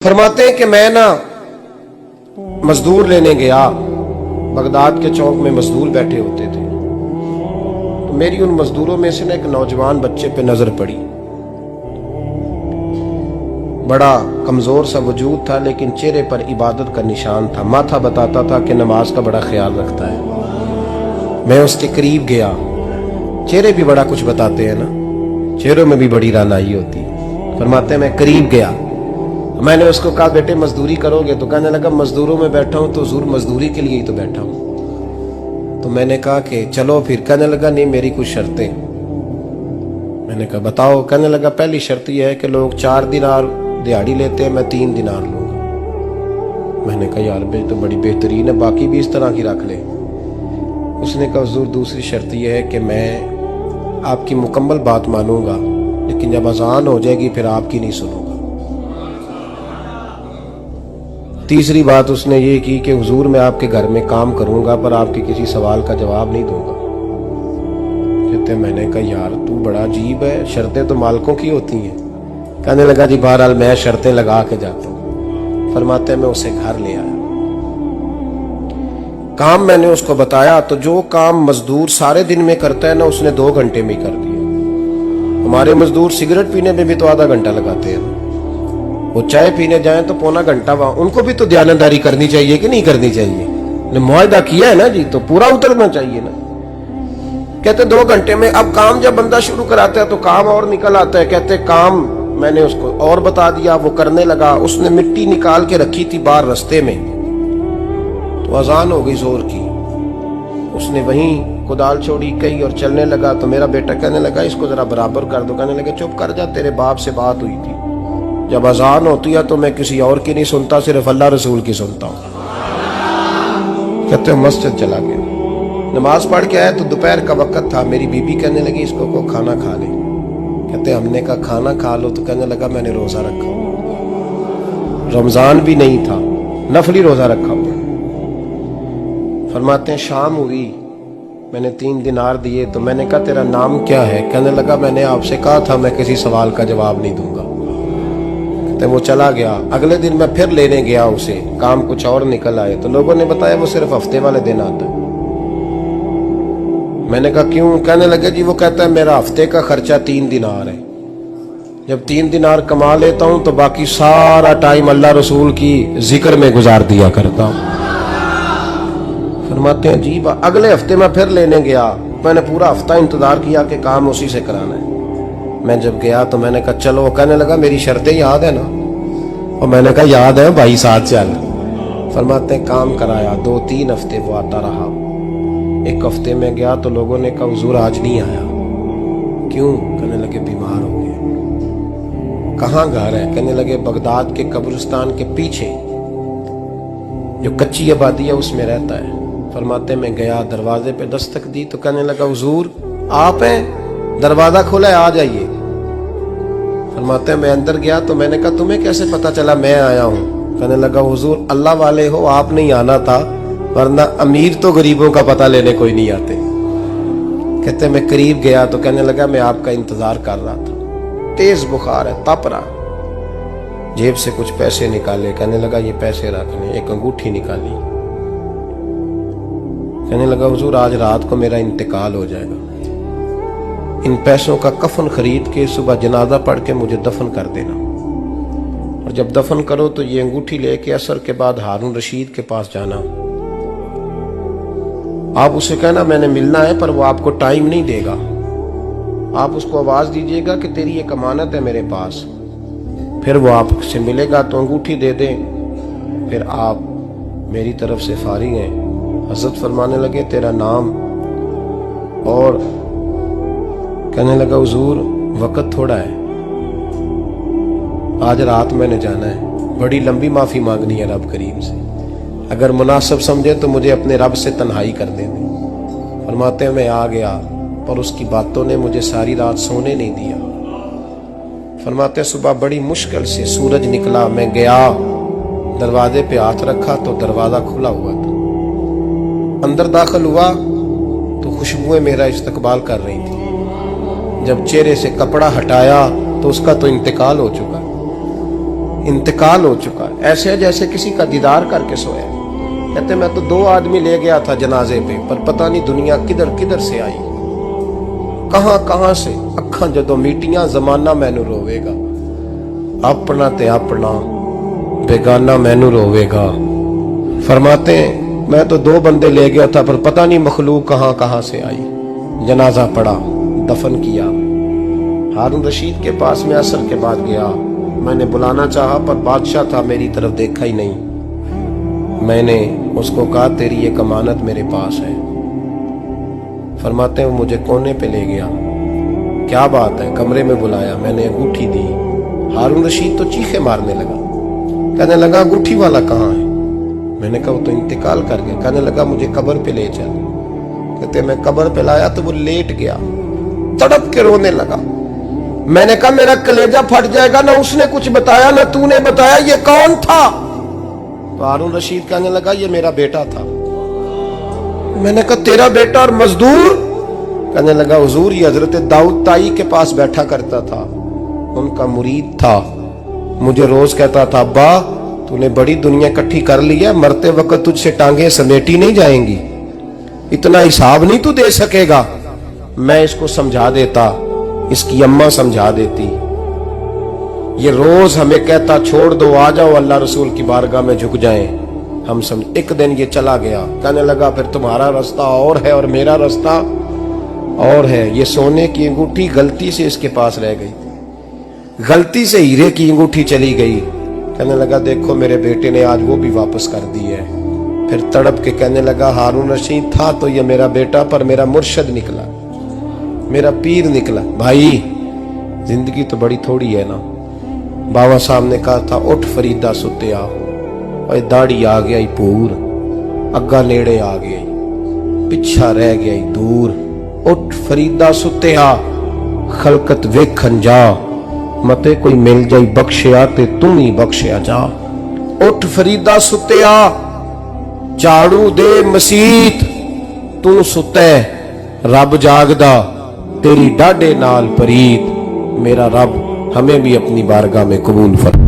फरमाते हैं कि मैं ना मजदूर लेने गया, बगदाद के चौक में मजदूर बैठे होते थे। तो मेरी उन मजदूरों में से ना एक नौजवान बच्चे पे नजर पड़ी। बड़ा कमजोर सा वजूद था, लेकिन चेहरे पर इबादत का निशान था। माथा बताता था कि नमाज का बड़ा ख्याल रखता है। मैं उसके करीब गया। चेहरे भी बड़ा कुछ बताते हैं ना, चेहरों में भी बड़ी रानाई होती है। फरमाते हैं मैं करीब गया, मैंने उसको कहा बेटे मजदूरी करोगे? तो कहने लगा मजदूरों में बैठा हूं तो हुजूर मजदूरी के लिए ही तो बैठा हूं। तो मैंने कहा कि चलो फिर। कहने लगा नहीं, मेरी कुछ शर्तें। मैंने कहा बताओ? कहने लगा पहली शर्त यह है कि लोग 4 दिनार दिहाड़ी लेते हैं, मैं 3 दिनार लूंगा। मैंने कहा यार बे तो बड़ी बेहतरीन है, बाकी भी इस तरह की रख ले। उसने कहा हुजूर दूसरी शर्त यह है कि मैं आपकी मुकम्मल बात मानूंगा, लेकिन जब अजान हो जाएगी फिर आपकी नहीं सुनूंगा। तीसरी बात उसने ये की कि हुजूर मैं आपके घर में काम करूंगा पर आपके किसी सवाल का जवाब नहीं दूंगा। कहते मैंने कहा यार तू बड़ा अजीब है, शर्तें तो मालिकों की होती हैं। कहने लगा जी बहरहाल मैं शर्तें लगा के जाता हूँ। फरमाते मैं उसे घर ले आया, काम मैंने उसको बताया। तो जो काम मजदूर सारे दिन में करता है ना, उसने 2 घंटे में ही कर दिया। हमारे मजदूर सिगरेट पीने में भी तो आधा घंटा लगाते हैं, वो चाय पीने जाएं तो पौना घंटा। वहां उनको भी तो ध्यानदारी करनी चाहिए कि नहीं करनी चाहिए? मुआहदा किया है ना जी, तो पूरा उतरना चाहिए ना। कहते 2 घंटे में। अब काम जब बंदा शुरू कराता है तो काम और निकल आता है। कहते काम मैंने उसको और बता दिया, वो करने लगा। उसने मिट्टी निकाल के रखी थी बाहर रास्ते में, तो अजान हो गई जोर की। उसने वहीं कुदाल छोड़ी कही और चलने लगा। तो मेरा बेटा कहने लगा इसको जरा बराबर कर दो। कहने लगा चुप कर जा, तेरे बाप से बात हुई थी, जब अजान होती है तो मैं किसी और की नहीं सुनता, सिर्फ अल्लाह रसूल की सुनता हूं। कहते मस्जिद चला गया, नमाज पढ़ के आया तो दोपहर का वक्त था। मेरी बीबी कहने लगी इसको को खाना खा ले। कहते हमने कहा खाना खा लो। तो कहने लगा मैंने रोजा रखा, रमजान भी नहीं था, नफली रोजा रखा हुआ। फरमाते हैं शाम हुई, मैंने 3 दिनार दिए। तो मैंने कहा तेरा नाम क्या है? कहने लगा मैंने आपसे कहा था मैं किसी सवाल का जवाब नहीं दूंगा। तो वो चला गया। अगले दिन मैं फिर लेने गया उसे, काम कुछ और निकल आए। तो लोगों ने बताया वो सिर्फ हफ्ते वाले दिन आता है। मैंने कहा क्यों? कहने लगे जी वो कहता है मेरा हफ्ते का खर्चा 3 दिनार है, जब 3 दिनार कमा लेता हूं तो बाकी सारा टाइम अल्लाह रसूल की जिक्र में गुजार दिया करता हूं। फरमाते हैं अजीब। अगले हफ्ते मैं फिर लेने गया, मैंने पूरा हफ्ता इंतजार किया कि काम उसी से कराना है। मैं जब गया तो मैंने कहा चलो। कहने लगा मेरी शर्तें याद है ना? और मैंने कहा याद है भाई, साथ चल। फरमाते हैं काम कराया। 2-3 हफ्ते वो आता रहा। एक हफ्ते में गया तो लोगों ने कहा हुजूर आज नहीं आया। क्यों? कहने लगे बीमार हो गए। कहाँ घर है? कहने लगे बगदाद के कब्रिस्तान के पीछे जो कच्ची आबादी है उसमें रहता है। फरमाते मैं गया, दरवाजे पे दस्तक दी तो कहने लगा हुजूर आप हैं? दरवाजा खोला है, आ जाइए। फरमाते मैं अंदर गया तो मैंने कहा तुम्हें कैसे पता चला मैं आया हूं? कहने लगा हुजूर अल्लाह वाले हो, आप नहीं आना था, वरना अमीर तो गरीबों का पता लेने कोई नहीं आते। कहते मैं करीब गया तो कहने लगा मैं आपका इंतजार कर रहा था, तेज बुखार है, तप रहा। जेब से कुछ पैसे निकाले, कहने लगा ये पैसे रखने। एक अंगूठी निकाली, कहने लगा हुजूर आज रात को मेरा इंतकाल हो जाएगा, इन पैसों का कफन खरीद के सुबह जनाजा पढ़ के मुझे दफन कर देना, और जब दफन करो तो ये अंगूठी लेके असर के बाद हारून रशीद के पास जाना। आप उसे कहना मैंने मिलना है, पर वो आपको टाइम नहीं देगा। आप उसको आवाज दीजिएगा कि तेरी एक अमानत है मेरे पास, फिर वो आपसे मिलेगा तो अंगूठी दे दे, फिर आप मेरी तरफ से फारिग हैं। हजरत फरमाने लगे तेरा नाम? और कहने लगा हुजूर वक्त थोड़ा है, आज रात मैंने जाना है, बड़ी लंबी माफी मांगनी है रब करीम से, अगर मुनासिब समझे तो मुझे अपने रब से तन्हाई कर देने। फरमाते हैं मैं आ गया, पर उसकी बातों ने मुझे सारी रात सोने नहीं दिया। फरमाते सुबह बड़ी मुश्किल से सूरज निकला, मैं गया दरवाजे पे हाथ रखा तो दरवाजा खुला हुआ था। अंदर दाखिल हुआ तो खुशबुएं मेरा इस्तकबाल कर रही थी। जब चेहरे से कपड़ा हटाया तो उसका तो इंतकाल हो चुका। इंतकाल हो चुका है, ऐसे जैसे किसी का दीदार करके सोया। कहते मैं तो 2 आदमी ले गया था जनाजे पे, पर पता नहीं दुनिया किधर किधर से आई, कहां कहां से। अखा जदों मीटियां जमाना मैनू रोवेगा, अपना ते अपना बेगाना मैनू रोवेगा। फरमाते हैं मैं तो 2 बंदे ले गया था, पर पता नहीं मखलूक कहां कहां से आई। जनाजा पड़ा, दफन किया। हारून रशीद के पास में असर के बाद गया, मैंने बुलाना चाहा पर बादशाह था, मेरी तरफ देखा ही नहीं। मैंने उसको कहा तेरी ये अमानत मेरे पास है। फरमाते हैं मुझे कोने पे ले गया, क्या बात है, कमरे में बुलाया, मैंने अंगूठी दी। हारून रशीद तो चीखे मारने लगा, कहने लगा अंगूठी वाला कहाँ है? मैंने कहा वो तो इंतकाल कर गया। कहने लगा मुझे कब्र पे ले चल। कहते मैं कब्र पे लाया तो वो लेट गया, तड़प के रोने लगा। मैंने कहा मेरा कलेजा फट जाएगा, ना उसने कुछ बताया ना तूने बताया, ये कौन था? तो हारून रशीद कहने लगा ये मेरा बेटा था। मैंने कहा तेरा बेटा और मजदूर? कहने लगा हुजूर ये हजरत दाऊद ताई के पास बैठा करता था, उनका मुरीद था। मुझे रोज कहता था अब्बा तूने बड़ी दुनिया इकट्ठी कर ली है, मरते वक्त तुझसे टांगे समेटी नहीं जाएंगी, इतना हिसाब नहीं तू दे सकेगा। मैं इसको समझा देता, इसकी अम्मा समझा देती। ये रोज हमें कहता छोड़ दो, आ जाओ अल्लाह रसूल की बारगाह में झुक जाएं। हम समझ। एक दिन ये चला गया, कहने लगा फिर तुम्हारा रास्ता और है और मेरा रास्ता और है। ये सोने की अंगूठी गलती से इसके पास रह गई, गलती से हीरे की अंगूठी चली गई। कहने लगा देखो मेरे बेटे ने आज वो भी वापस कर दी है। फिर तड़प के कहने लगा हारून रशीद था तो ये मेरा बेटा, पर मेरा मुर्शद निकला, मेरा पीर निकला। भाई जिंदगी तो बड़ी थोड़ी है ना। बाबा साहब ने कहा था उठ फरीदा सुते आ, और दाढ़ी आ गया पूर, अग्गा नेड़े आ गया, पिछा रह गया दूर। उठ फरीदा सुते आ, खलकत वेखन जा, मते कोई मिल जाई बख्शिया ते तू ही बख्शिया जा। उठ फरीदा सुते आ, झाड़ू दे मसीत, तू सुते रब जागदा, तेरी डाडे नाल परीत। मेरा रब हमें भी अपनी बारगाह में कबूल फरमा।